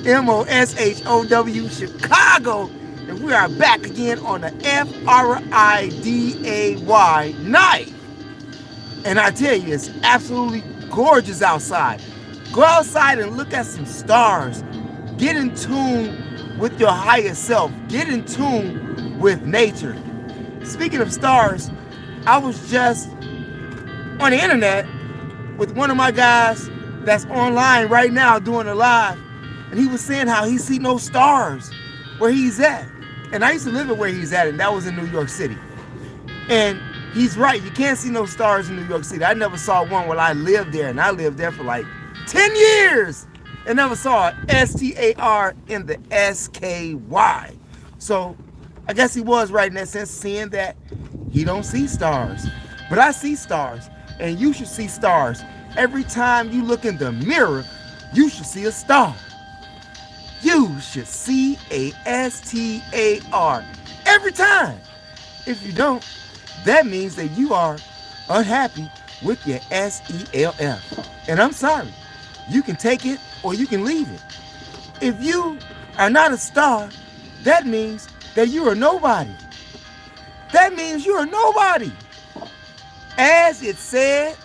THEMOSHOW Chicago. And we are back again on the FRIDAY night. And I tell you, it's absolutely gorgeous outside. Go outside and look at some stars. Get in tune with your higher self. Get in tune with nature. Speaking of stars, I was just on the internet with one of my guys that's online right now doing a live, and he was saying how he see no stars where he's at. And I used to live at where he's at, and that was in New York City. And he's right, you can't see no stars in New York City. I never saw one while I lived there, and I lived there for like 10 years and never saw a STAR in the SKY. So I guess he was right in that sense, seeing that he don't see stars. But I see stars, and you should see stars. Every time you look in the mirror, you should see a star. You should see a STAR every time. If you don't, that means that you are unhappy with your SELF. And I'm sorry, you can take it or you can leave it. If you are not a star, that means that you are nobody. That means you are nobody. As it said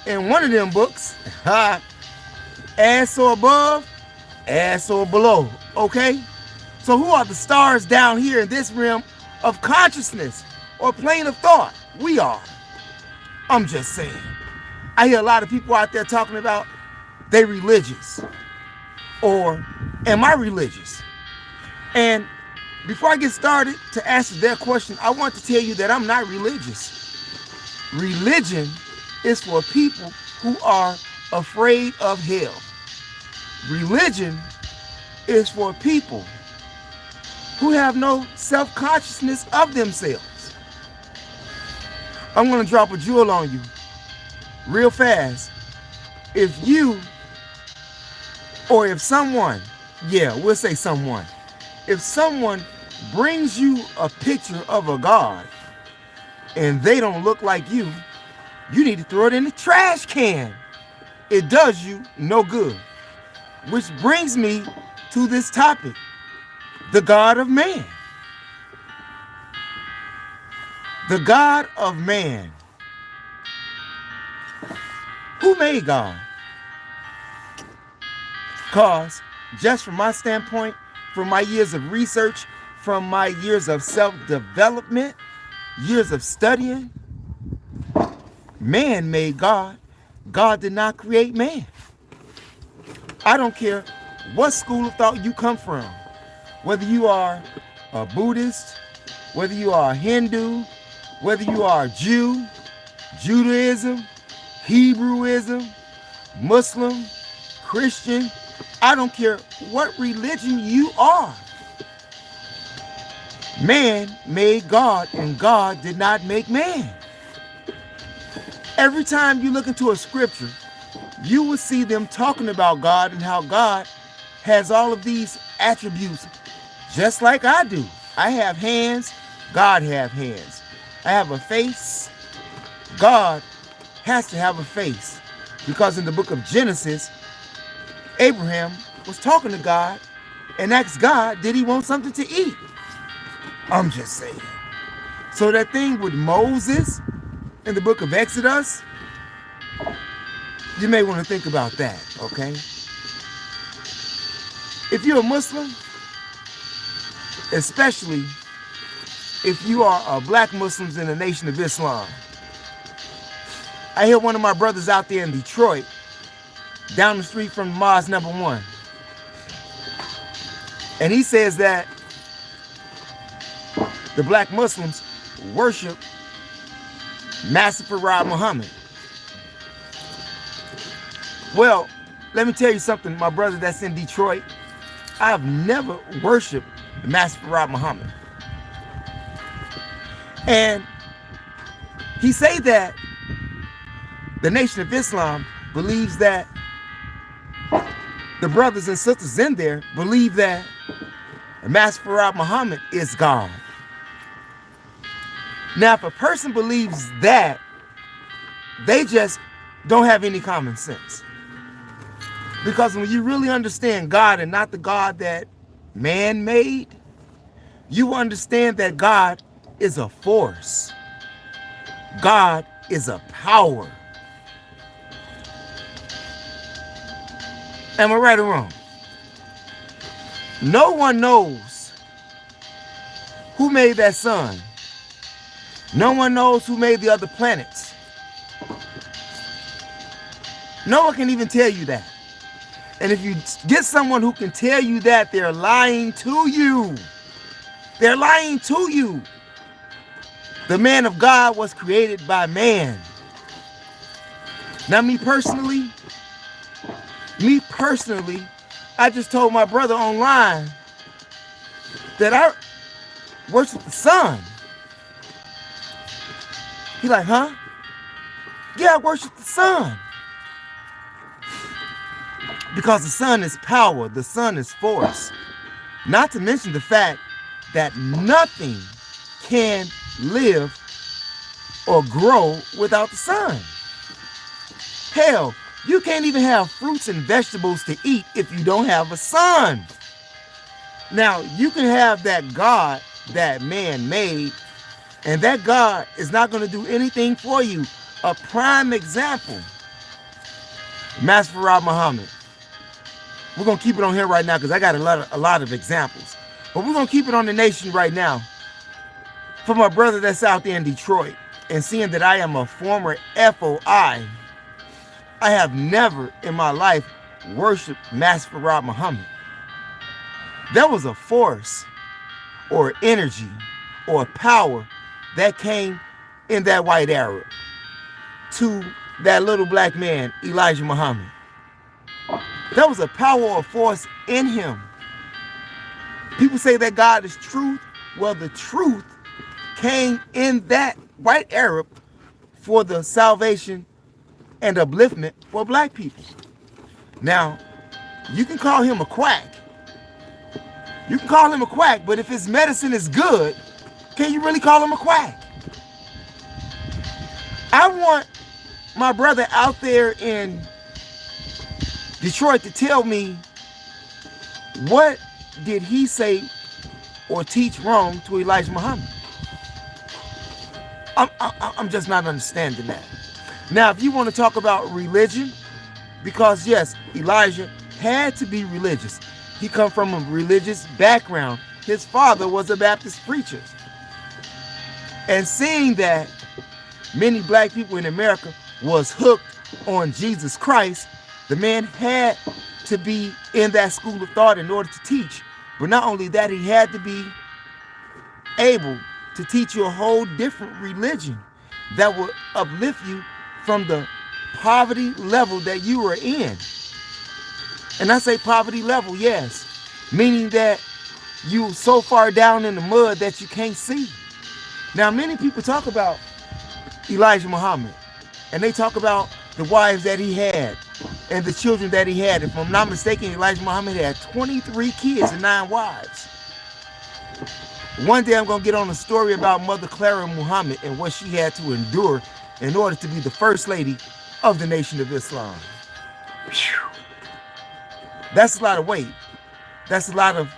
in one of them books, as so above, as so below, okay? So who are the stars down here in this realm of consciousness or plane of thought? We are. I'm just saying. I hear a lot of people out there talking about they religious, or am I religious? And before I get started to answer that question, I want to tell you that I'm not religious. Religion is for people who are afraid of hell. Religion is for people who have no self-consciousness of themselves. I'm going to drop a jewel on you real fast. If you, or if someone, yeah, we'll say someone, if someone brings you a picture of a God and they don't look like you, you need to throw it in the trash can. It does you no good. Which brings me to this topic, the God of man. The God of man. Who made God? Because just from my standpoint, from my years of research, from my years of self-development, years of studying, man made God. God did not create man. I don't care what school of thought you come from, whether you are a Buddhist, whether you are a Hindu, whether you are a Jew, Judaism, Hebrewism, Muslim, Christian, I don't care what religion you are. Man made God, and God did not make man. Every time you look into a scripture, you will see them talking about God and how God has all of these attributes, just like I do. I have hands, God has hands. I have a face, God has to have a face. Because in the book of Genesis, Abraham was talking to God and asked God, did he want something to eat? I'm just saying. So that thing with Moses in the book of Exodus, you may want to think about that, okay? If you're a Muslim, especially if you are a black Muslims in the Nation of Islam, I hear one of my brothers out there in Detroit, down the street from Mosque number 1, and he says that the black Muslims worship Master Farad Muhammad. Well, let me tell you something, my brother that's in Detroit. I have never worshiped Master Farad Muhammad. And he say that the Nation of Islam believes that the brothers and sisters in there believe that Master Farad Muhammad is God. Now, if a person believes that, they just don't have any common sense. Because when you really understand God and not the God that man made, you understand that God is a force. God is a power. Am I right or wrong? No one knows who made that sun. No one knows who made the other planets. No one can even tell you that. And if you get someone who can tell you that, they're lying to you. They're lying to you. The man of God was created by man. Now, me personally, I just told my brother online that I worship the sun. He like, huh? Yeah, I worship the sun. Because the sun is power, the sun is force. Not to mention the fact that nothing can live or grow without the sun. Hell, you can't even have fruits and vegetables to eat if you don't have a sun. Now, you can have that God that man made, and that God is not going to do anything for you. A prime example, Master Muhammad. We're going to keep it on here right now because I got a lot of examples. But we're going to keep it on the nation right now. For my brother that's out there in Detroit, and seeing that I am a former FOI, I have never in my life worshiped Master Muhammad. There was a force or energy or power that came in that white Arab to that little black man, Elijah Muhammad. There was a power or force in him. People say that God is truth. Well, the truth came in that white Arab for the salvation and upliftment for black people. Now, you can call him a quack. You can call him a quack, but if his medicine is good, can you really call him a quack? I want my brother out there in Detroit to tell me, what did he say or teach wrong to Elijah Muhammad? I'm just not understanding that. Now, if you want to talk about religion, because yes, Elijah had to be religious. He come from a religious background. His father was a Baptist preacher. And seeing that many black people in America was hooked on Jesus Christ, the man had to be in that school of thought in order to teach. But not only that, he had to be able to teach you a whole different religion that will uplift you from the poverty level that you were in. And I say poverty level, yes, meaning that you so far down in the mud that you can't see. Now, many people talk about Elijah Muhammad, and they talk about the wives that he had and the children that he had. If I'm not mistaken, Elijah Muhammad had 23 kids and 9 wives. One day I'm going to get on a story about Mother Clara Muhammad and what she had to endure in order to be the first lady of the Nation of Islam. Whew. That's a lot of weight. That's a lot of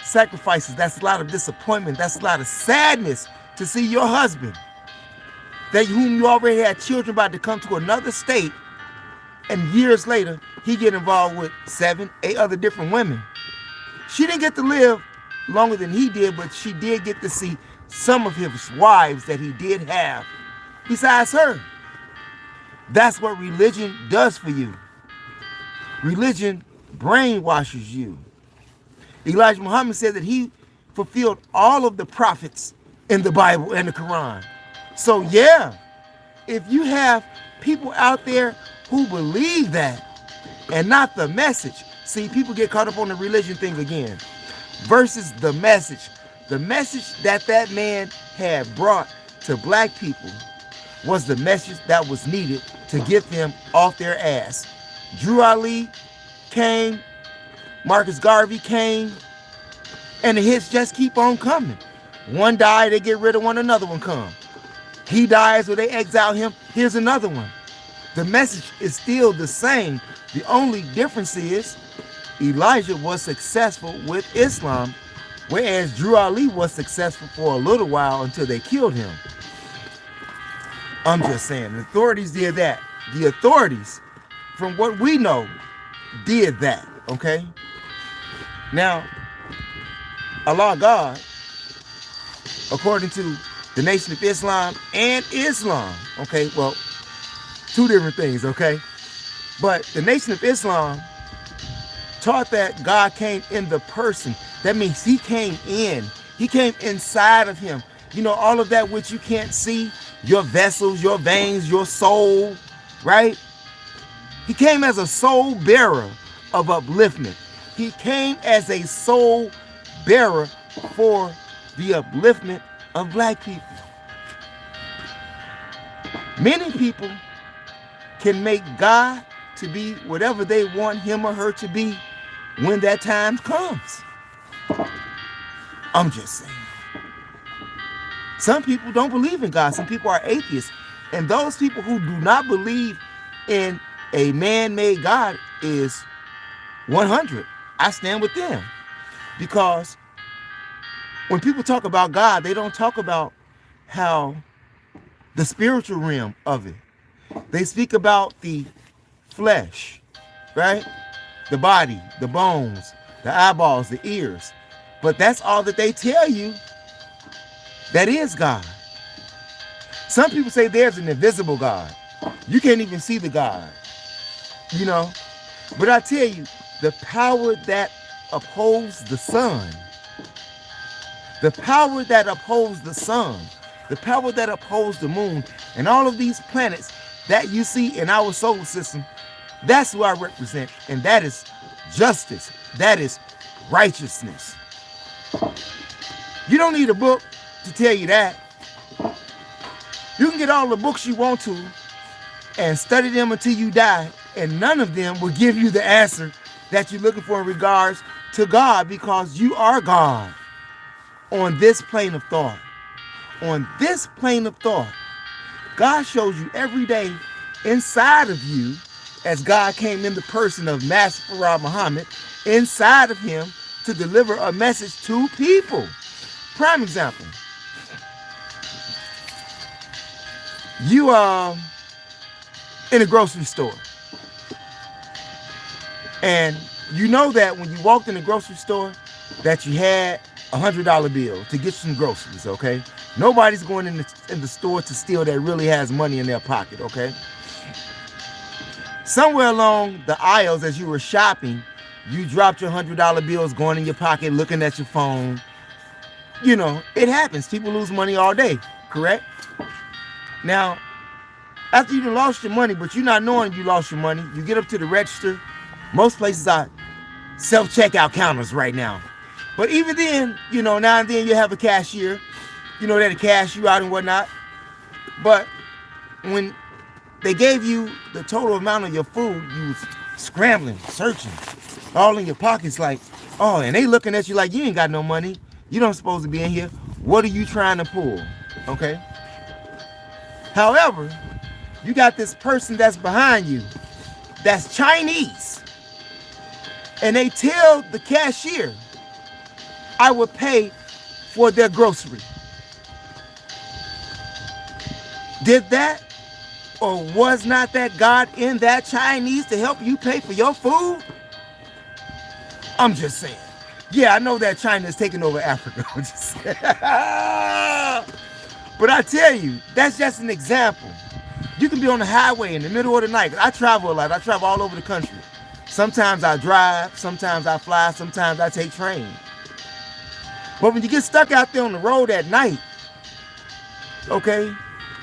sacrifices. That's a lot of disappointment. That's a lot of sadness to see your husband, that whom you already had children, about to come to another state, and years later he get involved with 7, 8 other different women. She didn't get to live longer than he did, but she did get to see some of his wives that he did have besides her. That's what religion does for you. Religion brainwashes you. Elijah Muhammad said that he fulfilled all of the prophets in the Bible and the Quran. So yeah, if you have people out there who believe that and not the message, see, people get caught up on the religion thing again, versus the message. The message that that man had brought to black people was the message that was needed to get them off their ass. Drew Ali came, Marcus Garvey came, and the hits just keep on coming. One died, they get rid of one, another one come. He dies or they exile him, here's another one. The message is still the same. The only difference is Elijah was successful with Islam, whereas Drew Ali was successful for a little while until they killed him. I'm just saying, the authorities did that. The authorities, from what we know, did that, okay? Now, Allah God, according to the Nation of Islam and Islam, okay? Well, two different things, okay? But the Nation of Islam taught that God came in the person. That means he came in. He came inside of him. You know, all of that which you can't see, your vessels, your veins, your soul, right? He came as a soul bearer of upliftment. He came as a soul bearer for the upliftment of black people. Many people can make God to be whatever they want him or her to be when that time comes. I'm just saying. Some people don't believe in God. Some people are atheists. And those people who do not believe in a man-made God is 100. I stand with them. Because when people talk about God, they don't talk about how the spiritual realm of it. They speak about the flesh, right? The body, the bones, the eyeballs, the ears. But that's all that they tell you that is God. Some people say there's an invisible God. You can't even see the God, you know. But I tell you, the power that upholds the sun, the power that upholds the sun, the power that upholds the moon, and all of these planets that you see in our solar system, that's who I represent. And that is justice. That is righteousness. You don't need a book to tell you that. You can get all the books you want to and study them until you die, and none of them will give you the answer that you're looking for in regards to God, because you are God on this plane of thought. On this plane of thought, God shows you every day inside of you, as God came in the person of Master Farad Muhammad, inside of him to deliver a message to people. Prime example. You are in a grocery store. And you know that when you walked in the grocery store that you had $100 bill to get some groceries, okay? Nobody's going in the store to steal that really has money in their pocket, okay? Somewhere along the aisles as you were shopping, you dropped your $100 bills going in your pocket, looking at your phone. You know, it happens. People lose money all day, correct? Now, after you lost your money, but you're not knowing you lost your money, you get up to the register. Most places are self-checkout counters right now. But even then, you know, now and then you have a cashier, you know, that'll cash you out and whatnot. But when they gave you the total amount of your food, you was scrambling, searching, all in your pockets like, oh, and they looking at you like you ain't got no money. You don't supposed to be in here. What are you trying to pull? Okay? However, you got this person that's behind you that's Chinese. And they tell the cashier, I will pay for their grocery. Did that or was not that God in that Chinese to help you pay for your food? I'm just saying. Yeah, I know that China is taking over Africa. I'm just saying. But I tell you, that's just an example. You can be on the highway in the middle of the night. I travel a lot. I travel all over the country. Sometimes I drive, sometimes I fly, sometimes I take train. But when you get stuck out there on the road at night, okay,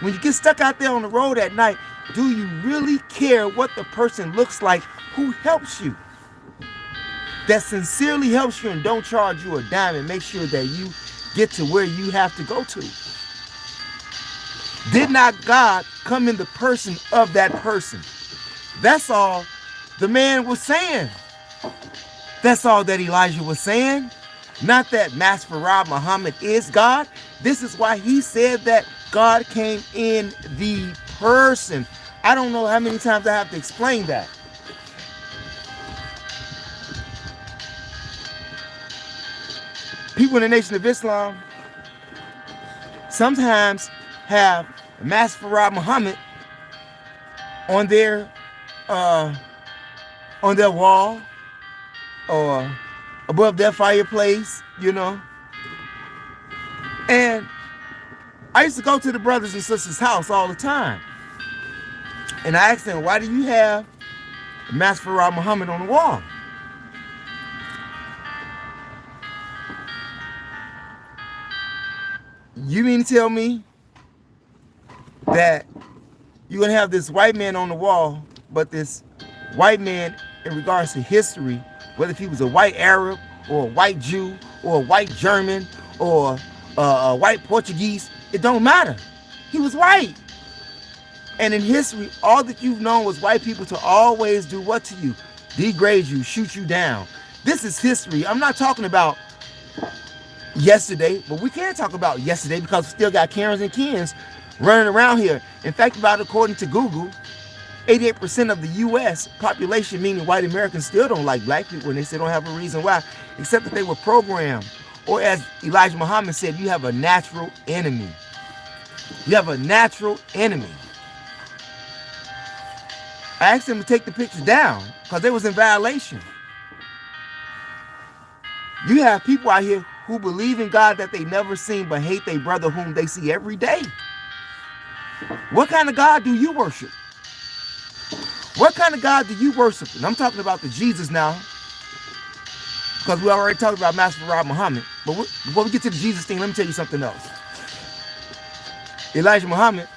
when you get stuck out there on the road at night, do you really care what the person looks like who helps you? That sincerely helps you and don't charge you a dime and make sure that you get to where you have to go to. Did not God come in the person of that person? That's all the man was saying. That's all that Elijah was saying. Not that Master Farad Muhammad is God. This is why he said that God came in the person. I don't know how many times I have to explain that. people in the Nation of Islam sometimes have Master Muhammad on their wall or above their fireplace, you know. And I used to go to the brothers and sisters' house all the time. And I asked them, why do you have Master Muhammad on the wall? You mean to tell me that you're going to have this white man on the wall, but this white man, in regards to history, whether if he was a white Arab or a white Jew or a white German or a white Portuguese, it don't matter. He was white. And in history, all that you've known was white people to always do what to you? Degrade you, shoot you down. This is history. I'm not talking about yesterday, but we can't talk about yesterday because we still got Karens and Kens running around here. In fact, according to Google, 88% of the U.S. population, meaning white Americans, still don't like black people, and they still don't have a reason why, except that they were programmed. Or as Elijah Muhammad said, you have a natural enemy. You have a natural enemy. I asked them to take the pictures down because they was in violation. You have people out here who believe in God that they never seen but hate their brother whom they see every day. What kind of God do you worship? What kind of God do you worship? And I'm talking about the Jesus now, because we already talked about Master Muhammad. But before we get to the Jesus thing, let me tell you something else. Elijah Muhammad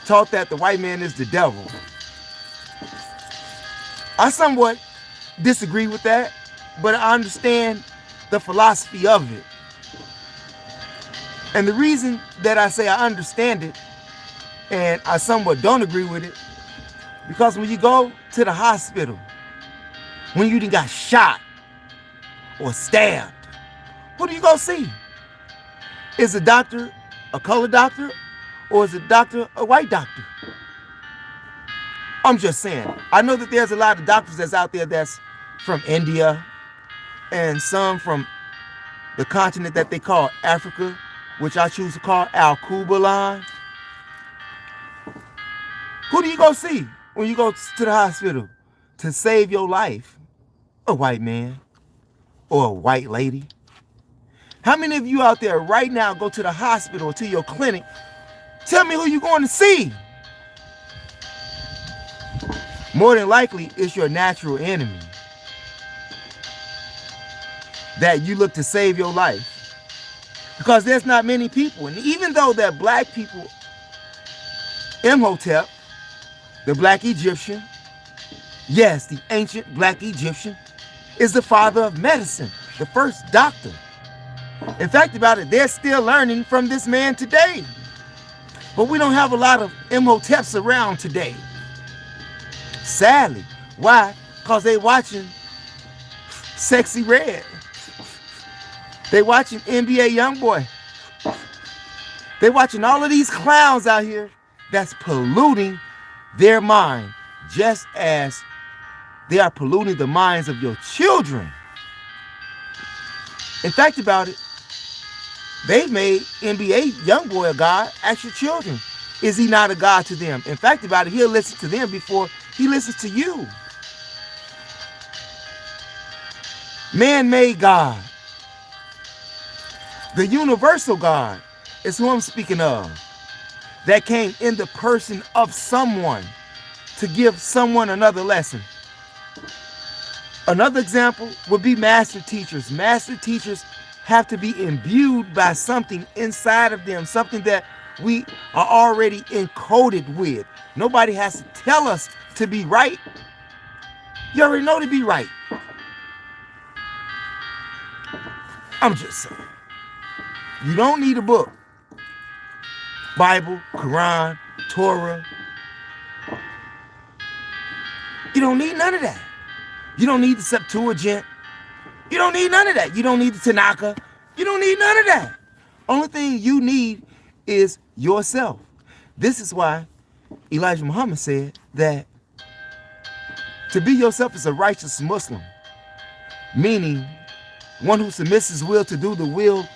taught that the white man is the devil. I somewhat disagree with that, but I understand the philosophy of it. And the reason that I say I understand it and I somewhat don't agree with it, because when you go to the hospital, when you done got shot or stabbed, who do you go see? Is a doctor a colored doctor or is a doctor a white doctor? I'm just saying. I know that there's a lot of doctors that's out there that's from India and some from the continent that they call Africa, which I choose to call Al-Kubalan. Who do you go see when you go to the hospital to save your life? A white man or a white lady? How many of you out there right now go to the hospital or to your clinic? Tell me who you're going to see. More than likely, it's your natural enemy that you look to save your life. Because there's not many people. And even though that black people, Imhotep, the black Egyptian, yes, the ancient black Egyptian, is the father of medicine, the first doctor. In fact about it, they're still learning from this man today. But we don't have a lot of Imhoteps around today. Sadly. Why? Because they watching Sexy Red. They watching NBA Youngboy. They watching all of these clowns out here that's polluting their mind, just as they are polluting the minds of your children. In fact about it, they've made NBA Youngboy a god. Ask your children, is he not a god to them? In fact about it, he'll listen to them before he listens to you. Man-made God. The universal God is who I'm speaking of. That came in the person of someone to give someone another lesson. Another example would be master teachers. Master teachers have to be imbued by something inside of them, something that we are already encoded with. Nobody has to tell us to be right. You already know to be right. I'm just saying. You don't need a book. Bible, Quran, Torah. You don't need none of that. You don't need the Septuagint. You don't need none of that. You don't need the Tanakh. You don't need none of that. Only thing you need is yourself. This is why Elijah Muhammad said that to be yourself is a righteous Muslim, meaning one who submits his will to do the will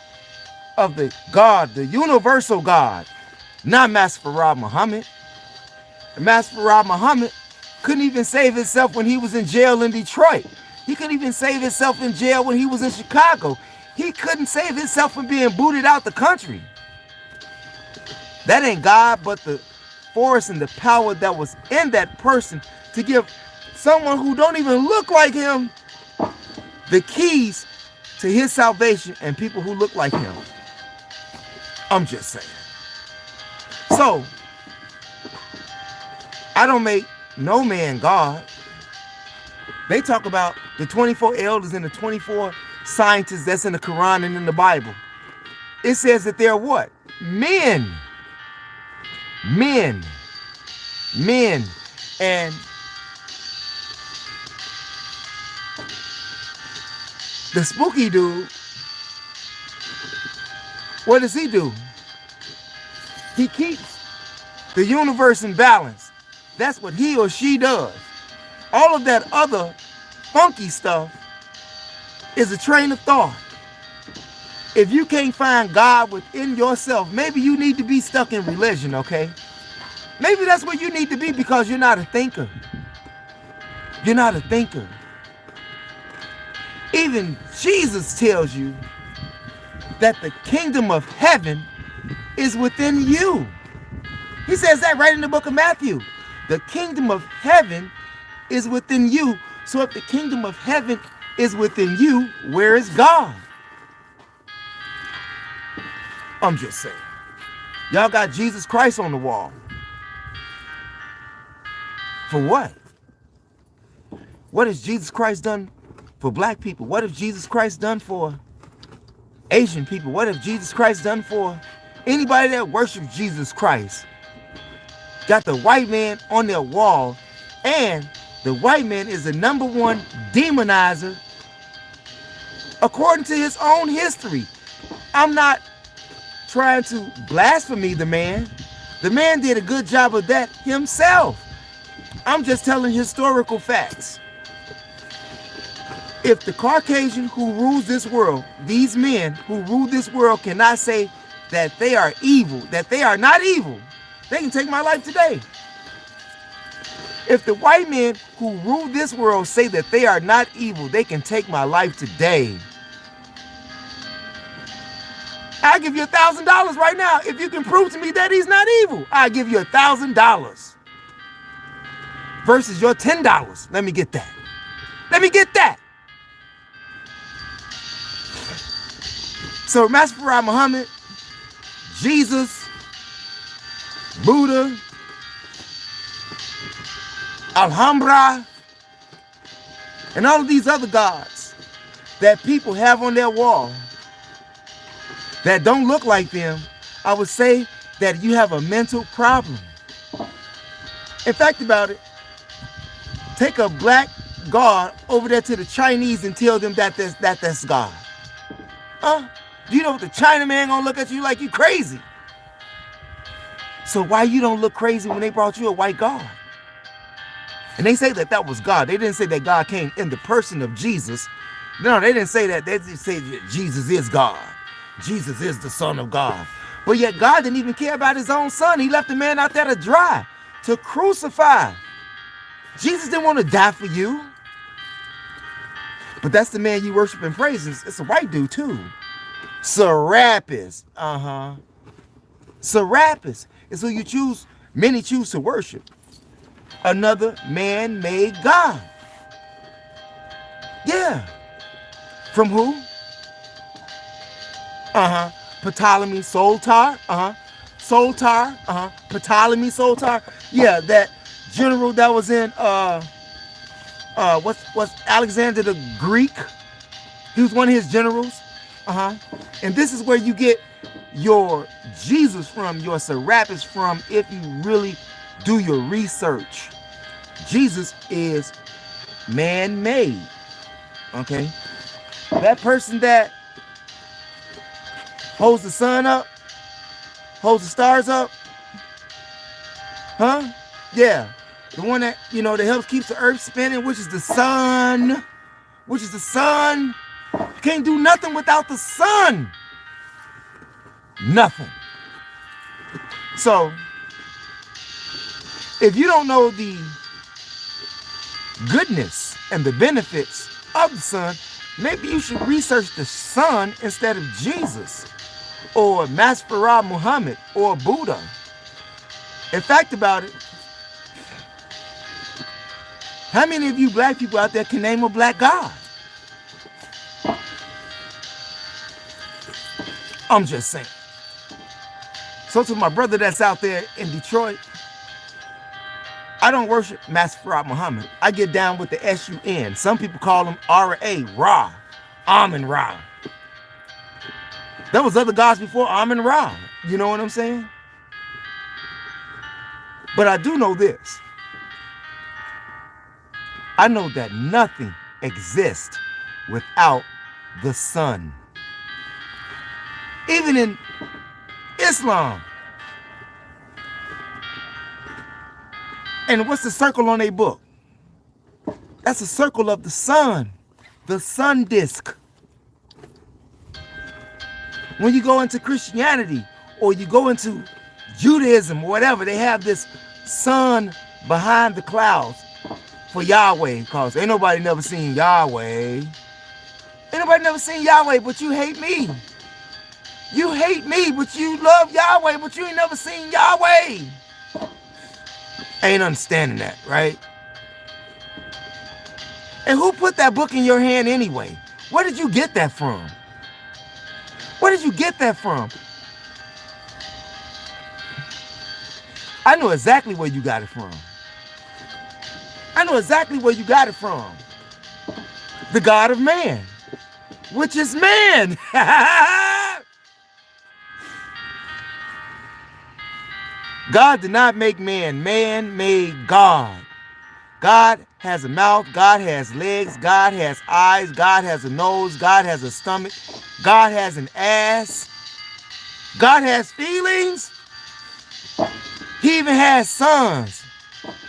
of the God, the universal God, not Master Farad Muhammad. Master Farad Muhammad couldn't even save himself when he was in jail in Detroit. He couldn't even save himself in jail when he was in Chicago. He couldn't save himself from being booted out the country. That ain't God, but the force and the power that was in that person to give someone who don't even look like him the keys to his salvation and people who look like him. I'm just saying. So, I don't make no man God. They talk about the 24 elders and the 24 scientists that's in the Quran and in the Bible. It says that they're what? Men. Men. Men. And the spooky dude, what does he do? He keeps the universe in balance. That's what he or she does. All of that other funky stuff is a train of thought. If you can't find God within yourself, maybe you need to be stuck in religion, okay? Maybe that's where you need to be because you're not a thinker. You're not a thinker. Even Jesus tells you that the kingdom of heaven is within you. He says that right in the book of Matthew. The kingdom of heaven is within you. So if the kingdom of heaven is within you, where is God? I'm just saying. Y'all got Jesus Christ on the wall. For what? What has Jesus Christ done for black people? What have Jesus Christ done for Asian people? What have Jesus Christ done for anybody that worships Jesus Christ? Got the white man on their wall, and the white man is the #1 demonizer according to his own history. I'm not trying to blaspheme the man. The man did a good job of that himself. I'm just telling historical facts. If the Caucasian who rules this world, these men who rule this world cannot say that they are evil, that they are not evil, they can take my life today. If the white men who rule this world say that they are not evil, they can take my life today. I'll give you $1,000 right now if you can prove to me that he's not evil. I'll give you $1,000 versus your $10. Let me get that. Let me get that. So Master Farad Muhammad, Jesus, Buddha, Alhambra, and all of these other gods that people have on their wall that don't look like them, I would say that you have a mental problem. In fact about it, take a black god over there to the Chinese and tell them that that's God. Huh? Do you know what the Chinaman gonna look at you like you crazy? So why you don't look crazy when they brought you a white god? And they say that that was God. They didn't say that God came in the person of Jesus. No, they didn't say that. They just say that Jesus is God. Jesus is the Son of God. But yet God didn't even care about his own son. He left the man out there to dry, to crucify. Jesus didn't want to die for you. But that's the man you worship and praise. It's a white dude too. Serapis. Serapis is who you choose, many choose to worship. Another man-made God. Yeah. From who? Ptolemy Soltar. Soltar. Ptolemy Soltar. Yeah, that general that was in what's Alexander the Greek. He was one of his generals. And this is where you get your Jesus from, your Serapis from, if you really do your research. Jesus is man-made. Okay? That person that holds the sun up, holds the stars up, huh? Yeah. The one that, that helps keeps the earth spinning, which is the sun. You can't do nothing without the Son. Nothing. So, if you don't know the goodness and the benefits of the Son, maybe you should research the Son instead of Jesus or Master Muhammad or Buddha. In fact about it, how many of you black people out there can name a black God? I'm just saying. So to my brother that's out there in Detroit, I don't worship Master Muhammad. I get down with the S-U-N. Some people call him R-A, Ra, Amun Ra. There was other gods before Amun Ra. You know what I'm saying? But I do know this. I know that nothing exists without the Son. Even in Islam. And what's the circle on their book? That's a circle of the sun disk. When you go into Christianity or you go into Judaism or whatever, they have this sun behind the clouds for Yahweh, because ain't nobody never seen Yahweh. Ain't nobody never seen Yahweh, but you hate me. You hate me, but you love Yahweh, but you ain't never seen Yahweh. Ain't understanding that, right? And who put that book in your hand anyway? Where did you get that from? Where did you get that from? I know exactly where you got it from. I know exactly where you got it from. The God of man, which is man. God did not make man. Man made God. God has a mouth. God has legs. God has eyes. God has a nose. God has a stomach. God has an ass. God has feelings. He even has sons,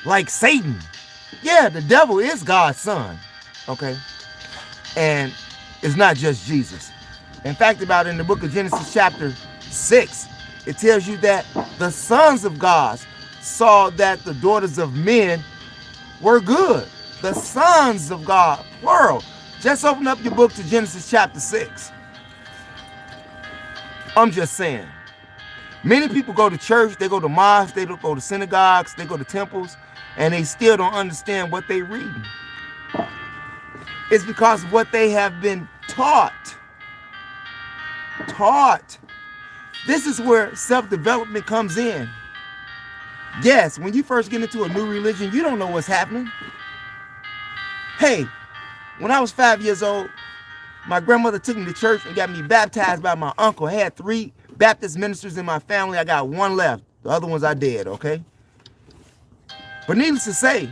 like Satan. Yeah, the devil is God's son. Okay? And it's not just Jesus. In fact, about in the book of Genesis chapter 6, it tells you that the sons of God saw that the daughters of men were good. The sons of God, plural. Just open up your book to Genesis chapter 6. I'm just saying. Many people go to church, they go to mosques, they go to synagogues, they go to temples, and they still don't understand what they're reading. It's because of what they have been taught. Taught. This is where self-development comes in. Yes, when you first get into a new religion, you don't know what's happening. Hey, when I was 5 years old, my grandmother took me to church and got me baptized by my uncle. I had 3 Baptist ministers in my family. I got 1 left. The other ones are dead, okay? But needless to say,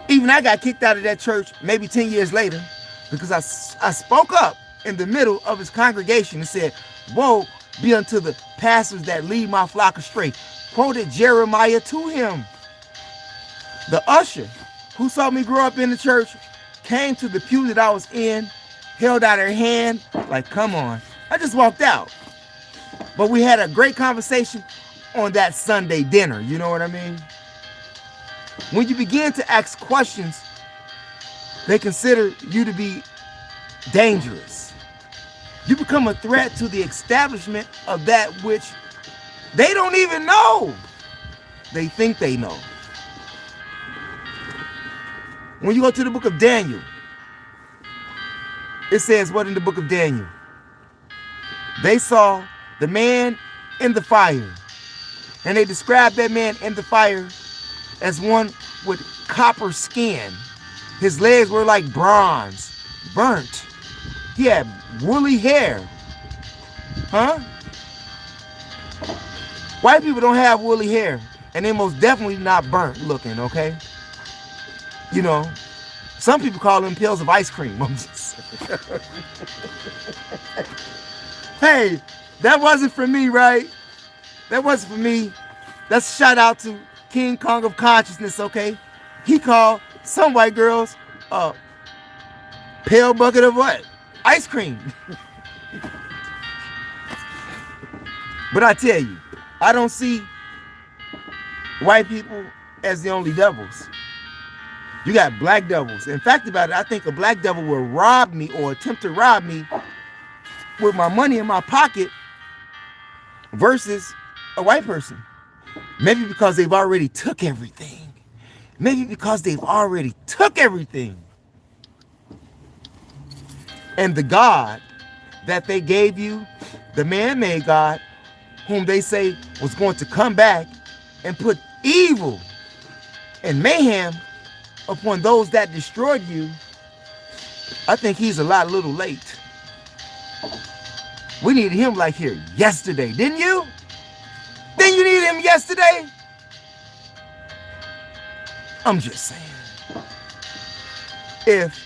even I got kicked out of that church maybe 10 years later because I spoke up in the middle of his congregation and said, "Woe be unto the pastors that lead my flock astray." Quoted Jeremiah to him. The usher who saw me grow up in the church came to the pew that I was in, held out her hand, like, come on. I just walked out. But we had a great conversation on that Sunday dinner, you know what I mean? When you begin to ask questions, they consider you to be dangerous. You become a threat to the establishment of that which they don't even know. They think they know. When you go to the book of Daniel, it says what in the book of Daniel? They saw the man in the fire, and they described that man in the fire as one with copper skin. His legs were like bronze, burnt. He had woolly hair. Huh? White people don't have woolly hair, and they most definitely not burnt looking, okay? You know, some people call them pills of ice cream. I'm just Hey, that wasn't for me, right? That wasn't for me. That's a shout out to King Kong of Consciousness, okay? He called some white girls Pail bucket of what? Ice cream. But I tell you, I don't see white people as the only devils. You got black devils. In fact about it, I think a black devil will rob me or attempt to rob me with my money in my pocket versus a white person. Maybe because they've already took everything. Maybe because they've already took everything. And the God that they gave you, the man-made God, whom they say was going to come back and put evil and mayhem upon those that destroyed you, I think he's a little late. We needed him like here yesterday, didn't you? Didn't you need him yesterday? I'm just saying. If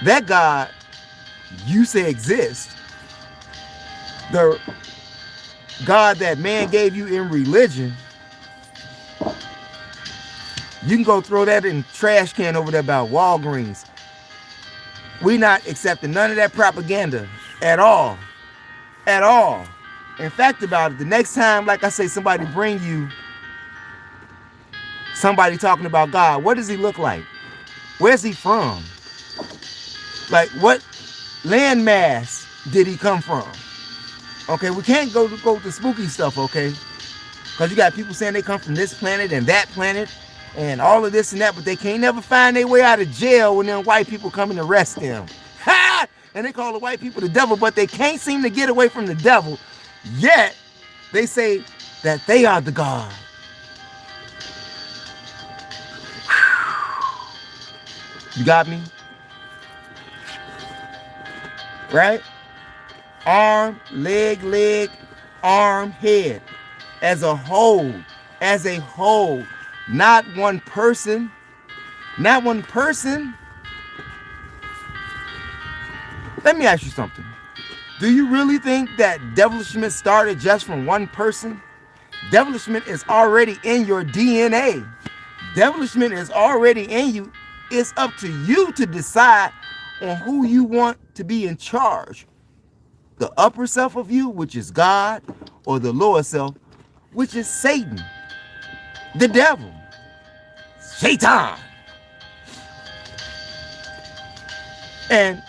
that God you say exists, the God that man gave you in religion, you can go throw that in the trash can over there by Walgreens. We not accepting none of that propaganda at all. At all. In fact about it, the next time, like I say, somebody bring you somebody talking about God, what does he look like? Where's he from? Like, what landmass did he come from? Okay, we can't go to spooky stuff, okay? Because you got people saying they come from this planet and that planet and all of this and that, but they can't never find their way out of jail when them white people come and arrest them. Ha! And they call the white people the devil, but they can't seem to get away from the devil. Yet, they say that they are the God. You got me? Right? Arm, leg, arm, head. As a whole. As a whole. Not one person. Not one person. Let me ask you something. Do you really think that devilishment started just from one person? Devilishment is already in your DNA. Devilishment is already in you. It's up to you to decide on who you want to be in charge. The upper self of you, which is God, or the lower self, which is Satan, the devil, Satan. And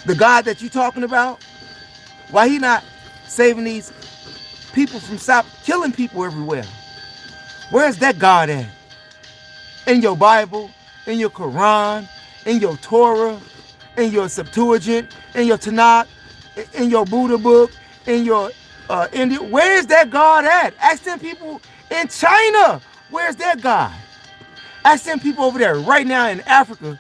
the God that you're talking about, why he not saving these people from stop killing people everywhere? Where's that God at? In your Bible, in your Quran, in your Torah, in your Septuagint, in your Tanakh, in your Buddha book, in your India. Where's that God at? Ask them people in China. Where's their God? Ask them people over there right now in Africa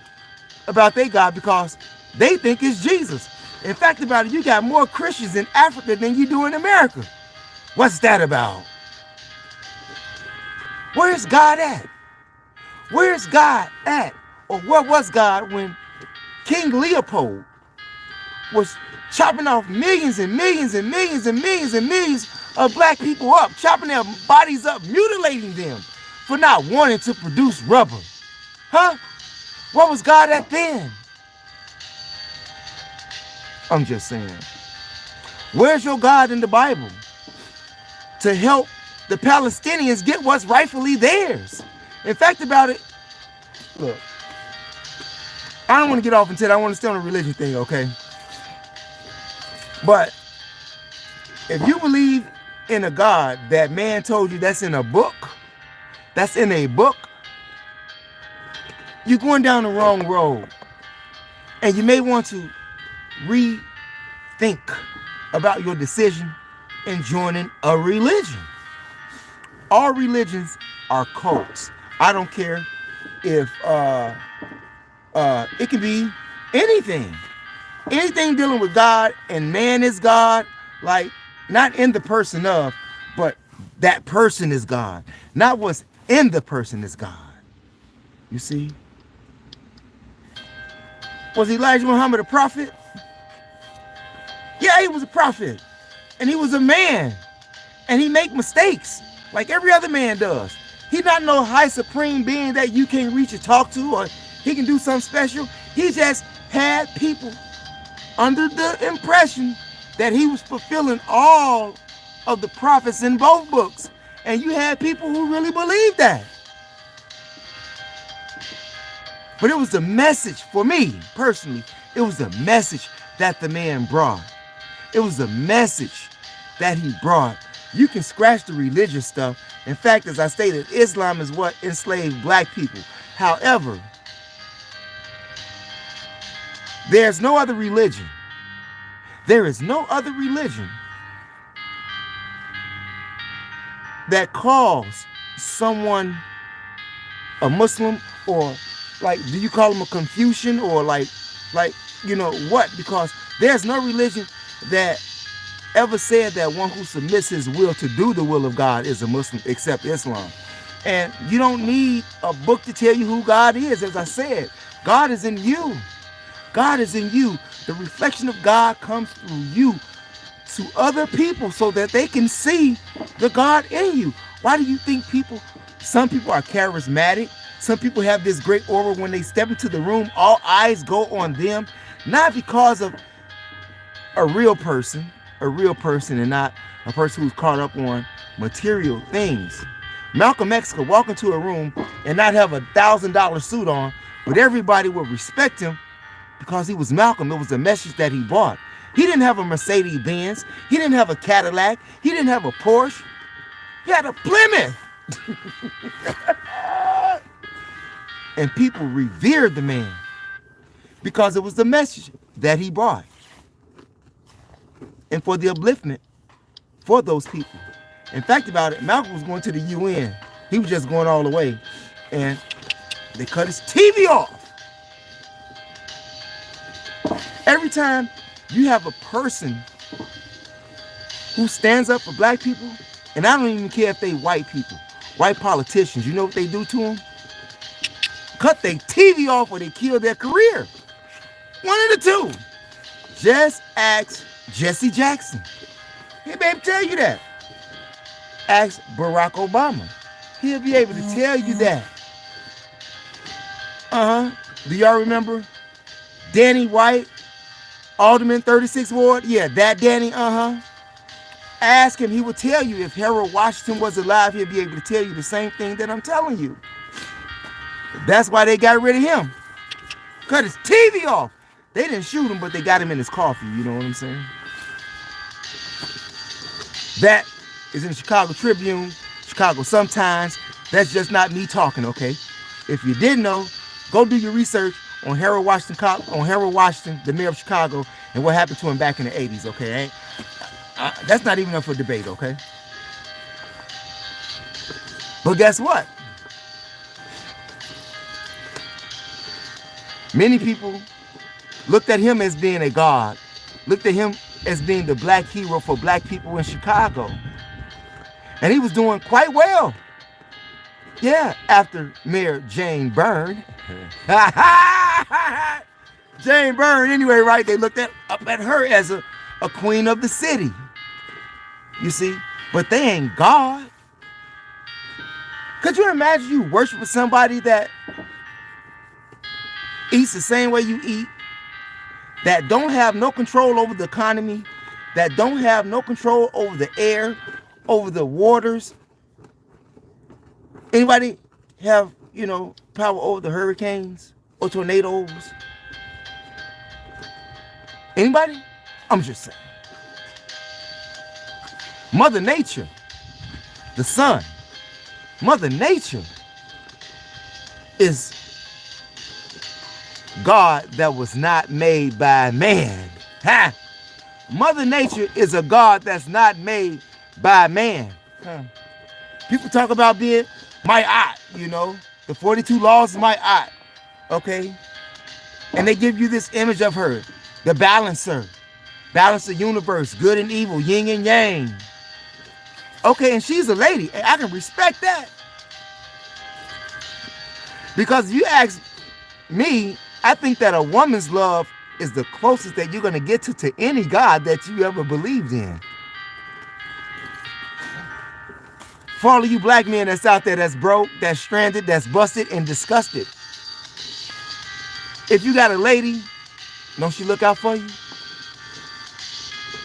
about their God because they think it's Jesus. In fact about it, you got more Christians in Africa than you do in America. What's that about? Where's God at? Where's God at? Or where was God when King Leopold was chopping off millions and millions and millions and millions and millions of black people up, chopping their bodies up, mutilating them for not wanting to produce rubber? Huh? What was God at then? I'm just saying. Where's your God in the Bible to help the Palestinians get what's rightfully theirs? In fact about it, look, I don't want to get off into it. I want to stay on the religion thing, okay? But if you believe in a God that man told you that's in a book, you're going down the wrong road. And you may want to rethink about your decision in joining a religion. All religions are cults. I don't care if it can be anything. Anything dealing with God and man is God, like not in the person of, but that person is God. Not what's in the person is God. You see? Was Elijah Muhammad a prophet? Yeah, he was a prophet. And he was a man. And he make mistakes like every other man does. He not no high supreme being that you can't reach or talk to, or he can do something special. He just had people under the impression that he was fulfilling all of the prophets in both books. And you had people who really believed that. But it was the message, for me personally, it was the message that the man brought. It was the message that he brought. You can scratch the religious stuff. In fact, as I stated, Islam is what enslaved black people. However, there's no other religion. There is no other religion that calls someone a Muslim, or like, do you call them a Confucian, or like, you know what? Because there's no religion that ever said that one who submits his will to do the will of God is a Muslim, except Islam. And you don't need a book to tell you who God is. As I said, God is in you. God is in you. The reflection of God comes through you to other people so that they can see the God in you. Why do you think some people are charismatic? Some people have this great aura when they step into the room, all eyes go on them, not because of a real person and not a person who's caught up on material things. Malcolm X could walk into a room and not have $1,000 suit on, but everybody would respect him because he was Malcolm. It was the message that he brought. He didn't have a Mercedes Benz. He didn't have a Cadillac. He didn't have a Porsche. He had a Plymouth. And people revered the man because it was the message that he brought. And for the upliftment for those people. In fact about it, Malcolm was going to the UN. He was just going all the way. And they cut his TV off. Every time you have a person who stands up for black people, and I don't even care if they white people, white politicians, you know what they do to them? Cut their TV off or they kill their career. One of the two. Just ask Jesse Jackson. He'll be able to tell you that. Ask Barack Obama. He'll be able to tell you that. Do y'all remember Danny White, Alderman 36th Ward? Yeah, that Danny, Ask him, he will tell you. If Harold Washington was alive, he'll be able to tell you the same thing that I'm telling you. That's why they got rid of him. Cut his TV off. They didn't shoot him, but they got him in his coffee. You know what I'm saying? That is in the Chicago Tribune, Chicago Sun-Times. That's just not me talking, okay? If you didn't know, go do your research on Harold Washington, the mayor of Chicago, and what happened to him back in the 80s, okay? That's not even up for debate, okay? But guess what? Many people looked at him as being a god, looked at him as being the black hero for black people in Chicago. And he was doing quite well. Yeah, after Mayor Jane Byrne. Jane Byrne, anyway, right? They looked up at her as a queen of the city. You see? But they ain't God. Could you imagine you worshiping somebody that eats the same way you eat, that don't have no control over the economy, that don't have no control over the air, over the waters? Anybody have, power over the hurricanes or tornadoes? Anybody? I'm just saying. Mother Nature, the sun, Mother Nature is God that was not made by man. Ha! Mother Nature is a God that's not made by man. People talk about being my aunt, the 42 laws of my aunt, okay? And they give you this image of her, the balancer, balance the universe, good and evil, yin and yang. Okay, and she's a lady, and I can respect that. Because if you ask me, I think that a woman's love is the closest that you're going to get to any God that you ever believed in. For all of you black men that's out there that's broke, that's stranded, that's busted and disgusted, If you got a lady, don't she look out for you?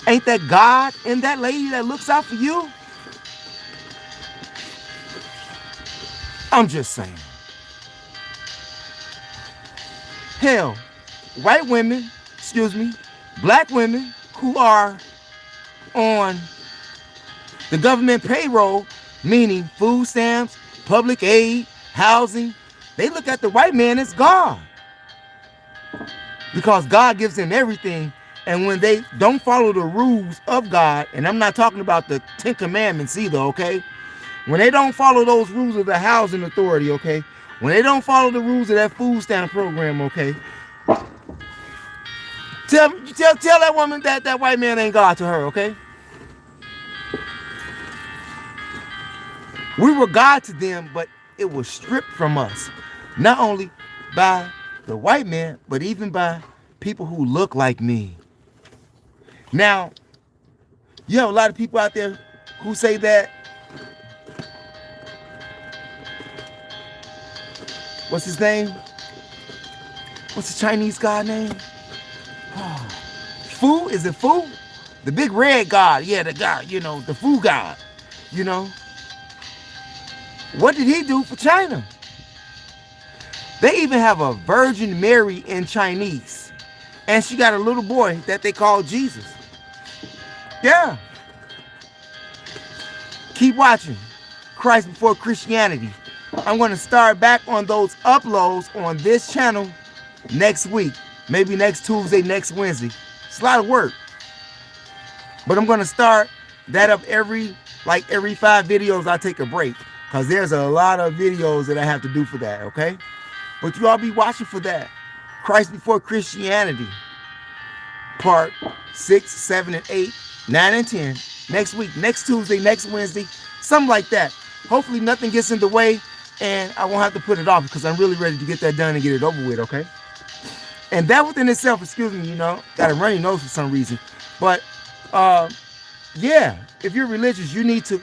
Ain't that God in that lady that looks out for you? I'm just saying. Hell, white women, black women who are on the government payroll, meaning food stamps, public aid, housing, they look at the white man as God. Because God gives them everything. And when they don't follow the rules of God, and I'm not talking about the 10 Commandments either, okay? When they don't follow those rules of the housing authority, okay? When they don't follow the rules of that food stamp program, okay? Tell that woman that that white man ain't God to her, okay? We were God to them, but it was stripped from us. Not only by the white man, but even by people who look like me. Now, you have a lot of people out there who say that, what's his name? What's the Chinese god name? Fu? Is it Fu? The big red god. Yeah, the god, you know, the Fu god. You know? What did he do for China? They even have a Virgin Mary in Chinese. And she got a little boy that they call Jesus. Yeah. Keep watching Christ Before Christianity. I'm going to start back on those uploads on this channel next week. Maybe next Tuesday, next Wednesday. It's a lot of work. But I'm going to start that up every 5 videos. I take a break. Because there's a lot of videos that I have to do for that, okay? But you all be watching for that. Christ Before Christianity. Part 6, 7, and 8, 9, and 10. Next week, next Tuesday, next Wednesday. Something like that. Hopefully nothing gets in the way and I won't have to put it off because I'm really ready to get that done and get it over with, okay? And that within itself, excuse me, you know, got a runny nose for some reason. But, yeah, if you're religious, you need to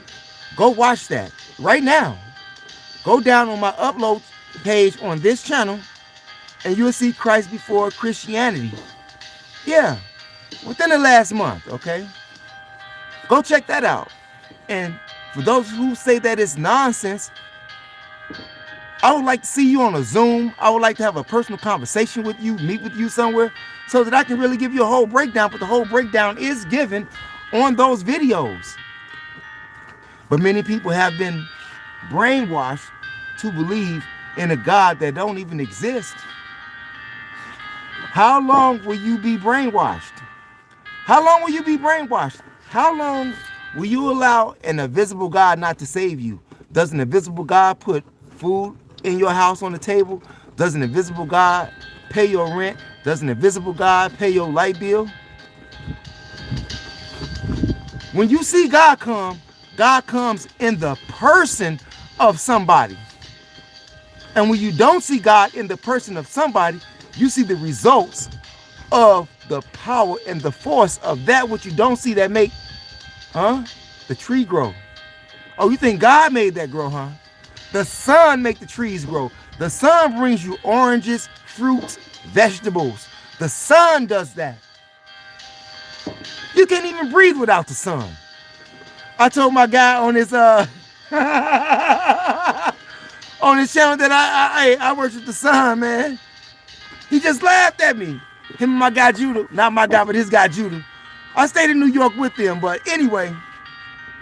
go watch that right now. Go down on my upload page on this channel and you'll see Christ Before Christianity. Yeah, within the last month, okay? Go check that out. And for those who say that it's nonsense, I would like to see you on a Zoom. I would like to have a personal conversation with you, meet with you somewhere, so that I can really give you a whole breakdown. But the whole breakdown is given on those videos. But many people have been brainwashed to believe in a God that don't even exist. How long will you be brainwashed? How long will you be brainwashed? How long will you allow an invisible God not to save you? Does an invisible God put food in your house on the table? Does an invisible God pay your rent? Does an invisible God pay your light bill? When you see God come, God comes in the person of somebody. And when you don't see God in the person of somebody, you see the results of the power and the force of that which you don't see that make, the tree grow. Oh, you think God made that grow, huh? The sun make the trees grow. The sun brings you oranges, fruits, vegetables. The sun does that. You can't even breathe without the sun. I told my guy on his on his channel that I worship the sun, man. He just laughed at me. Him and my guy Judah, not my guy, but his guy Judah. I stayed in New York with them, but anyway,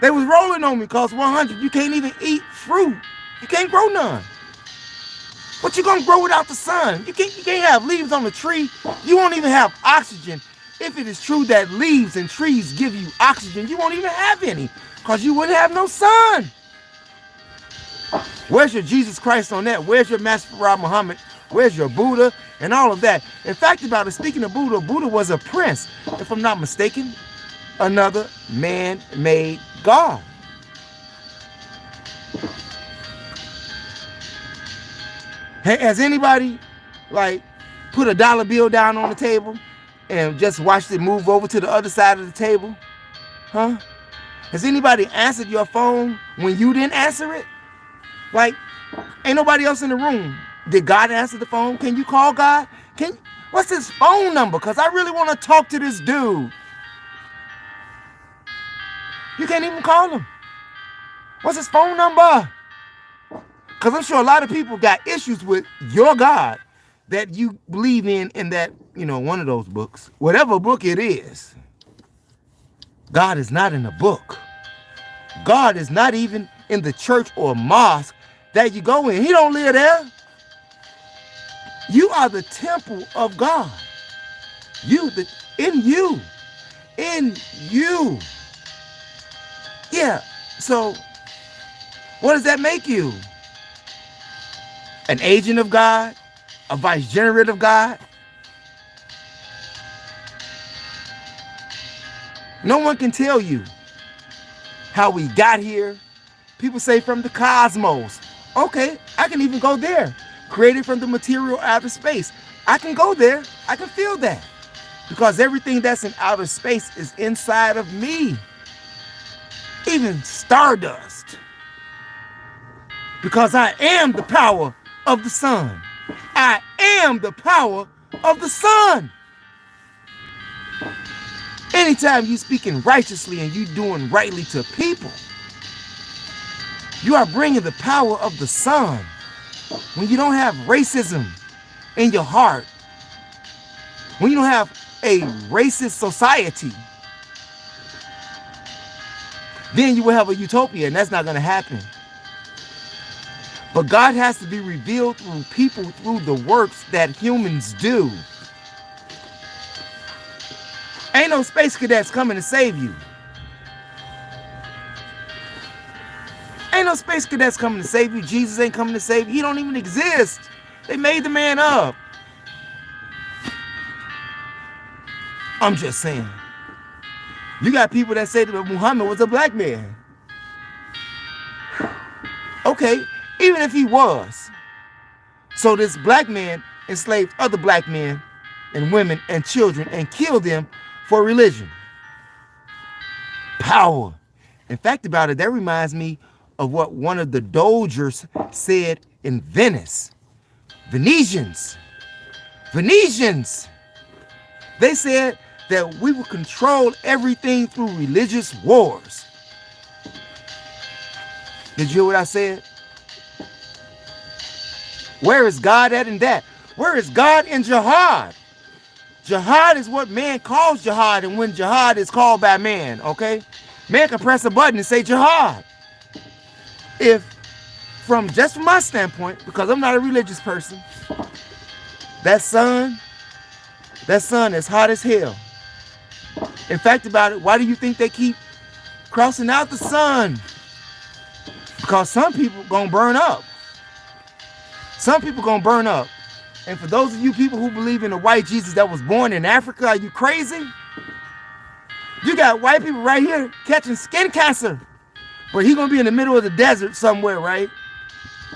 they was rolling on me because 100, you can't even eat fruit. You can't grow none. What you gonna grow without the sun? You can't have leaves on the tree. You won't even have oxygen. If it is true that leaves and trees give you oxygen, you won't even have any because you wouldn't have no sun. Where's your Jesus Christ on that? Where's your Master Muhammad? Where's your Buddha? And all of that. In fact, about it, speaking of Buddha, Buddha was a prince, if I'm not mistaken. Another man-made God. Has anybody, put a dollar bill down on the table and just watched it move over to the other side of the table? Huh? Has anybody answered your phone when you didn't answer it? Ain't nobody else in the room. Did God answer the phone? Can you call God What's his phone number? Because I really want to talk to this dude. You can't even call him. What's his phone number? Because I'm sure a lot of people got issues with your God that you believe in that, one of those books. Whatever book it is. God is not in a book. God is not even in the church or mosque that you go in. He don't live there. You are the temple of God. In you. Yeah. So what does that make you? An agent of God? A vicegerent of God? No one can tell you how we got here. People say from the cosmos. Okay, I can even go there. Created from the material outer space. I can go there. I can feel that. Because everything that's in outer space is inside of me. Even stardust. Because I am the power of the sun. I am the power of the sun. Anytime you speaking righteously and you doing rightly to people, you are bringing the power of the sun. When you don't have racism in your heart, when you don't have a racist society, then you will have a utopia, and that's not going to happen. But God has to be revealed through people, through the works that humans do. Ain't no space cadets coming to save you. Ain't no space cadets coming to save you. Jesus ain't coming to save you. He don't even exist. They made the man up. I'm just saying. You got people that say that Muhammad was a black man. Okay, even if he was. So this black man enslaved other black men and women and children and killed them for religion. Power. In fact about it, that reminds me of what one of the Dogers said in Venice. Venetians. They said that we will control everything through religious wars. Did you hear what I said? Where is God at in that? Where is God in jihad? Jihad is what man calls jihad, and when jihad is called by man, okay? Man can press a button and say jihad. If, from my standpoint, because I'm not a religious person, that sun is hot as hell. In fact about it, why do you think they keep crossing out the sun? Because some people gonna burn up. Some people gonna burn up. And for those of you people who believe in a white Jesus that was born in Africa, are you crazy? You got white people right here catching skin cancer. But he gonna be in the middle of the desert somewhere, right?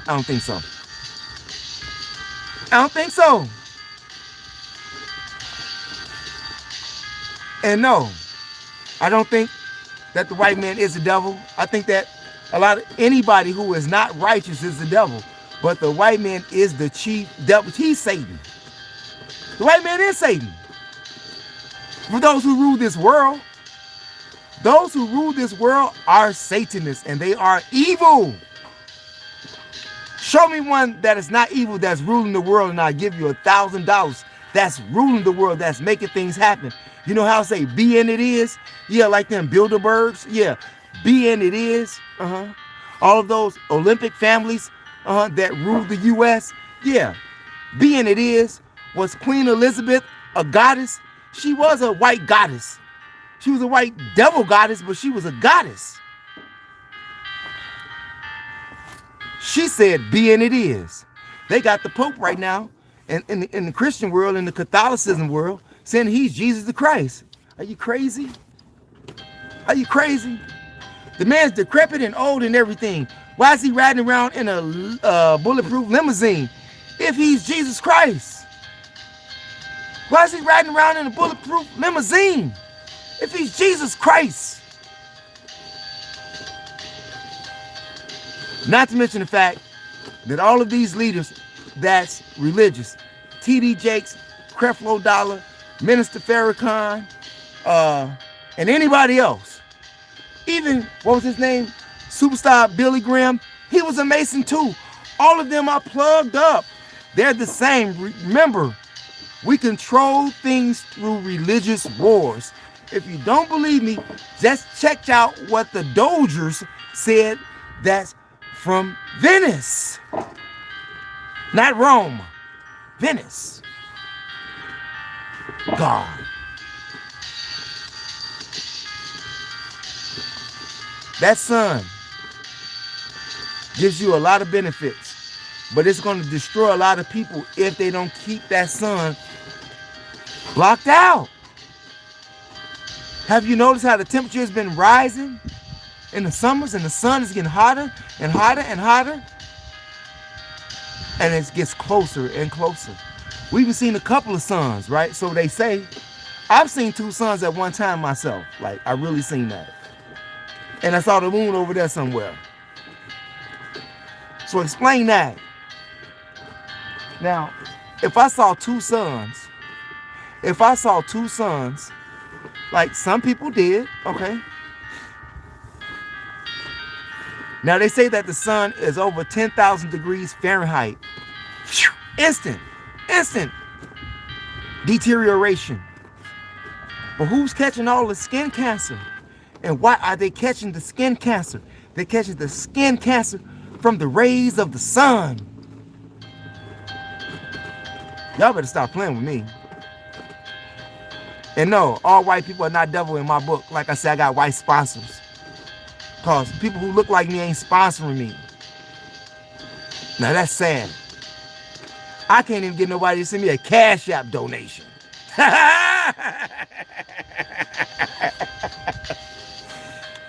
I don't think so. I don't think so. And no, I don't think that the white man is the devil. I think that anybody who is not righteous is the devil. But the white man is the chief devil. He's Satan. The white man is Satan. For those who rule this world are Satanists, and they are evil. Show me one that is not evil, that's ruling the world, and I'll give you $1,000. That's ruling the world, that's making things happen. You know how I say, be and it is? Yeah, like them Bilderbergs. Yeah, be and it is. All of those Olympic families that ruled the U.S. Yeah, be and it is. Was Queen Elizabeth a goddess? She was a white goddess. She was a white devil goddess, but she was a goddess. She said, be and it is. They got the Pope right now in the Christian world, in the Catholicism world, saying he's Jesus the Christ. Are you crazy? Are you crazy? The man's decrepit and old and everything. Why is he riding around in a bulletproof limousine if he's Jesus Christ? Why is he riding around in a bulletproof limousine if he's Jesus Christ? Not to mention the fact that all of these leaders that's religious, T.D. Jakes, Creflo Dollar, Minister Farrakhan, and anybody else. Even, what was his name? Superstar Billy Graham. He was a Mason too. All of them are plugged up. They're the same. Remember, we control things through religious wars. If you don't believe me, just check out what the Dodgers said. That's from Venice. Not Rome. Venice. God. That sun gives you a lot of benefits, but it's going to destroy a lot of people if they don't keep that sun blocked out. Have you noticed how the temperature has been rising in the summers and the sun is getting hotter and hotter and hotter? And it gets closer and closer. We've even seen a couple of suns, right? So they say, I've seen 2 suns at one time myself. Like, I really seen that. And I saw the moon over there somewhere. So explain that. Now, if I saw 2 suns, like some people did, okay? Now they say that the sun is over 10,000 degrees Fahrenheit. Instant deterioration. But who's catching all the skin cancer? And why are they catching the skin cancer? They're catching the skin cancer from the rays of the sun. Y'all better stop playing with me. And no, all white people are not devil in my book. Like I said, I got white sponsors. Because people who look like me ain't sponsoring me. Now that's sad. I can't even get nobody to send me a Cash App donation.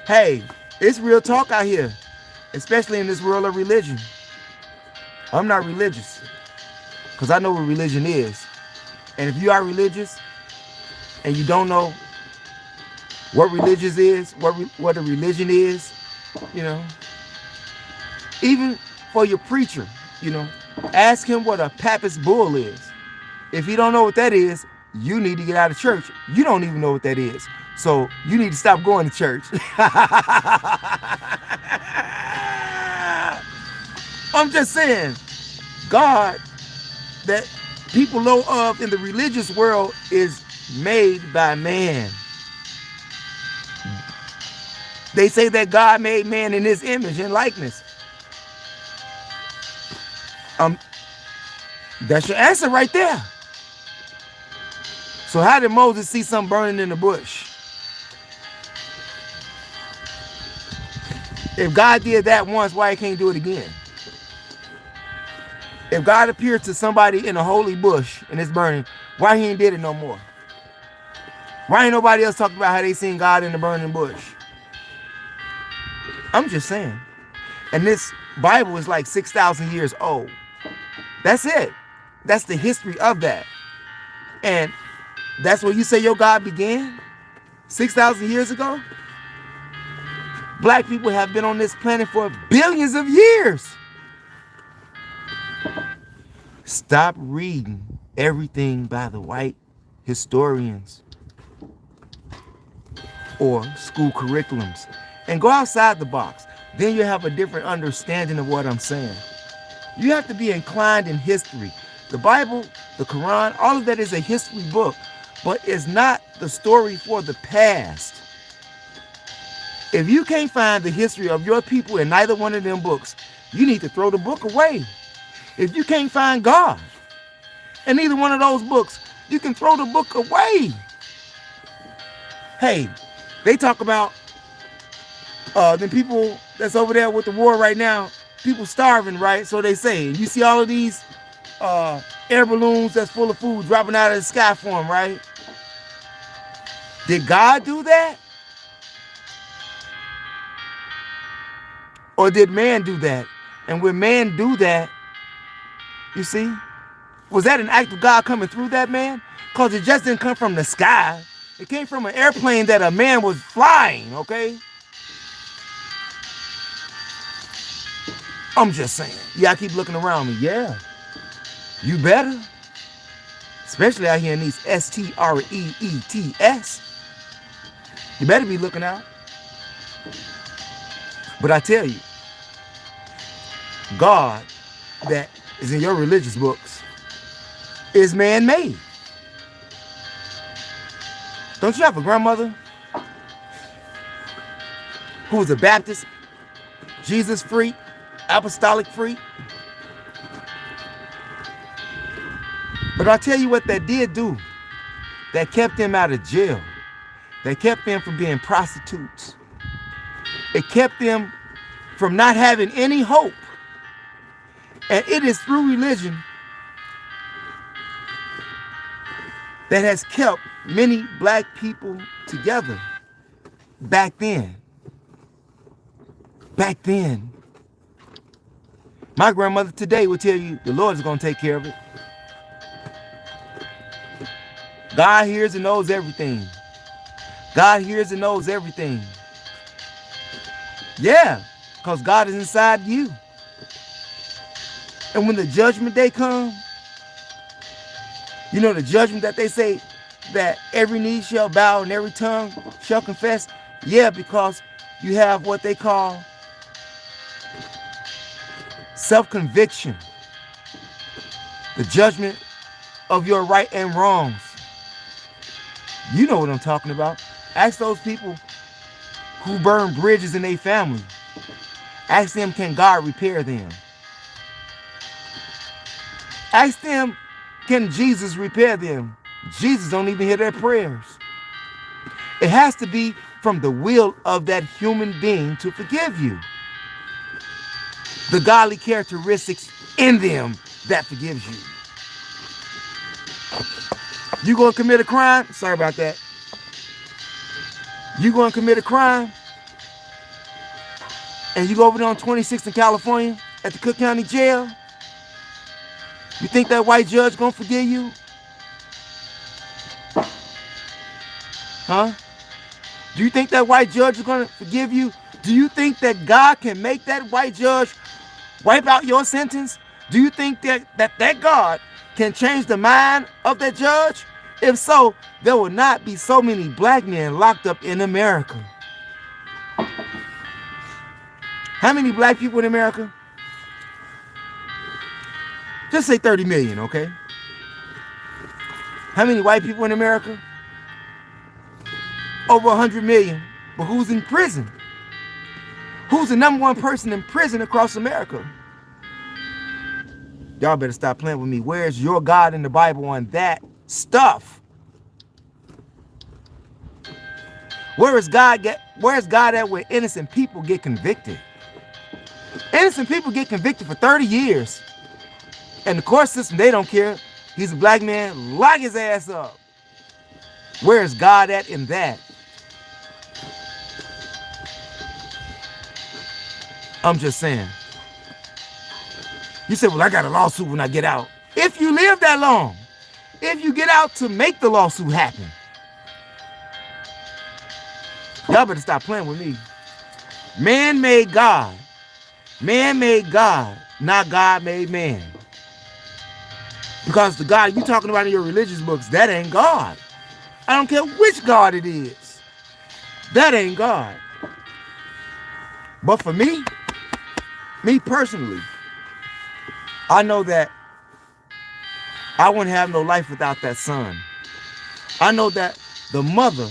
Hey, it's real talk out here, especially in this world of religion. I'm not religious, because I know what religion is. And if you are religious and you don't know what religious is, what a religion is, you know, even for your preacher, you know, ask him what a Papist bull is. If you don't know what that is, you need to get out of church. You don't even know what that is. So you need to stop going to church. I'm just saying, God that people know of in the religious world is made by man. They say that God made man in his image and likeness. That's your answer right there. So how did Moses see something burning in the bush? If God did that once, why he can't do it again? If God appeared to somebody in a holy bush and it's burning, why he ain't did it no more? Why ain't nobody else talking about how they seen God in the burning bush? I'm just saying. And this Bible is like 6,000 years old. That's it. That's the history of that. And that's where you say your God began? 6,000 years ago? Black people have been on this planet for billions of years. Stop reading everything by the white historians or school curriculums and go outside the box. Then you have a different understanding of what I'm saying. You have to be inclined in history. The Bible, the Quran, all of that is a history book, but it's not the story for the past. If you can't find the history of your people in neither one of them books, you need to throw the book away. If you can't find God in either one of those books, you can throw the book away. Hey, they talk about the people that's over there with the war right now, people starving, right? So they say, you see all of these air balloons that's full of food dropping out of the sky for them, right? Did God do that? Or did man do that? And when man do that, you see, was that an act of God coming through that man? Because it just didn't come from the sky. It came from an airplane that a man was flying, okay? I'm just saying. Yeah, I keep looking around me. Yeah, you better. especially out here in these streets. You better be looking out. But I tell you, God that is in your religious books is man-made. Don't you have a grandmother who was a Baptist, Jesus freak, apostolic freak? But I'll tell you what that did do. That kept them out of jail. That kept them from being prostitutes. It kept them from not having any hope. And it is through religion that has kept many black people together back then. Back then. My grandmother today would tell you the Lord is going to take care of it. God hears and knows everything. God hears and knows everything. Yeah, because God is inside you. And when the judgment day comes, you know the judgment that they say that every knee shall bow and every tongue shall confess? Yeah, because you have what they call self-conviction. The judgment of your right and wrongs. You know what I'm talking about. Ask those people who burn bridges in their family. Ask them, can God repair them? Ask them, can Jesus repair them? Jesus don't even hear their prayers. It has to be from the will of that human being to forgive you. The godly characteristics in them that forgives you. You gonna commit a crime? Sorry about that. You gonna commit a crime and you go over there on 26th in California at the Cook County Jail? You think that white judge gonna forgive you? Huh? Do you think that white judge is gonna forgive you? Do you think that God can make that white judge wipe out your sentence? Do you think that God can change the mind of that judge? If so, there will not be so many black men locked up in America. How many black people in America? Just say 30 million, okay? How many white people in America? Over 100 million. But who's in prison? Who's the number one person in prison across America? Y'all better stop playing with me. Where's your God in the Bible on that stuff? Where is God at where innocent people get convicted? Innocent people get convicted for 30 years. And the court system, they don't care. He's a black man, lock his ass up. Where is God at in that? I'm just saying. You said, well, I got a lawsuit when I get out. If you live that long, if you get out to make the lawsuit happen, y'all better stop playing with me. Man made God. Man made God, not God made man. Because the God you talking about in your religious books, that ain't God. I don't care which God it is. That ain't God. But for me personally, I know that I wouldn't have no life without that son. I know that the mother,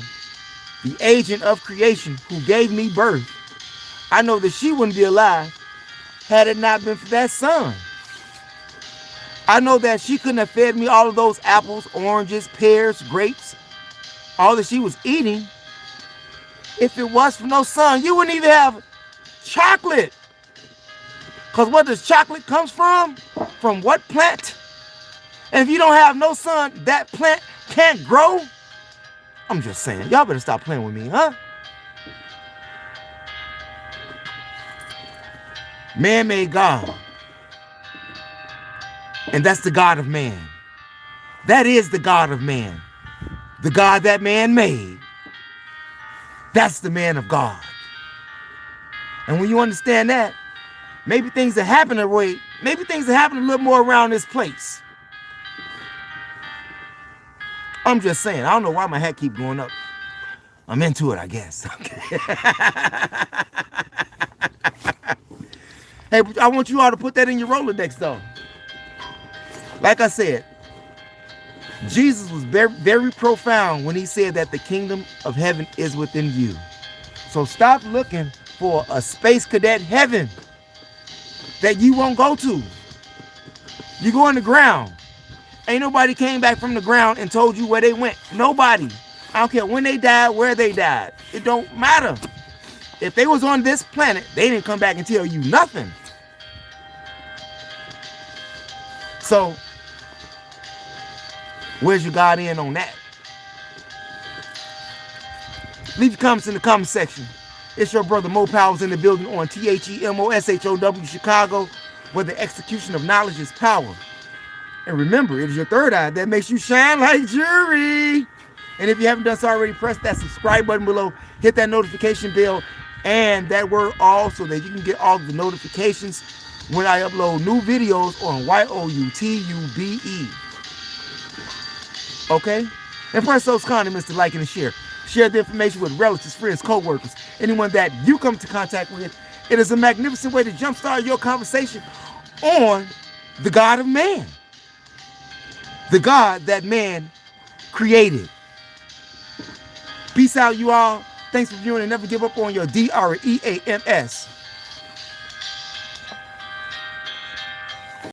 the agent of creation who gave me birth, I know that she wouldn't be alive had it not been for that son. I know that she couldn't have fed me all of those apples, oranges, pears, grapes, all that she was eating. If it was for no son, you wouldn't even have chocolate. Because what does chocolate comes from? From what plant? And if you don't have no son, that plant can't grow. I'm just saying, y'all better stop playing with me, huh? Man made God. And that's the God of man. That is the God of man. The God that man made. That's the man of God. And when you understand that, maybe things that happen maybe things that happen a little more around this place. I'm just saying. I don't know why my hat keep going up. I'm into it, I guess. Okay. Hey, I want you all to put that in your Rolodex, though. Like I said, Jesus was very, very profound when he said that the kingdom of heaven is within you. So stop looking for a space cadet heaven that you won't go to. You go on the ground. Ain't nobody came back from the ground and told you where they went. Nobody. I don't care when they died, where they died. It don't matter. If they was on this planet, they didn't come back and tell you nothing. So, where's your God in on that? Leave your comments in the comment section. It's your brother Mo Powers in the building on THEMOSHOW Chicago, where the execution of knowledge is power. And remember, it is your third eye that makes you shine like jewelry. And if you haven't done so already, press that subscribe button below, hit that notification bell, and that word all so that you can get all of the notifications when I upload new videos on YOUTUBE. Okay? And press those condiments to like and share. Share the information with relatives, friends, co-workers, anyone that you come into contact with. It is a magnificent way to jumpstart your conversation on the God of man. The God that man created. Peace out, you all. Thanks for viewing and never give up on your DREAMS.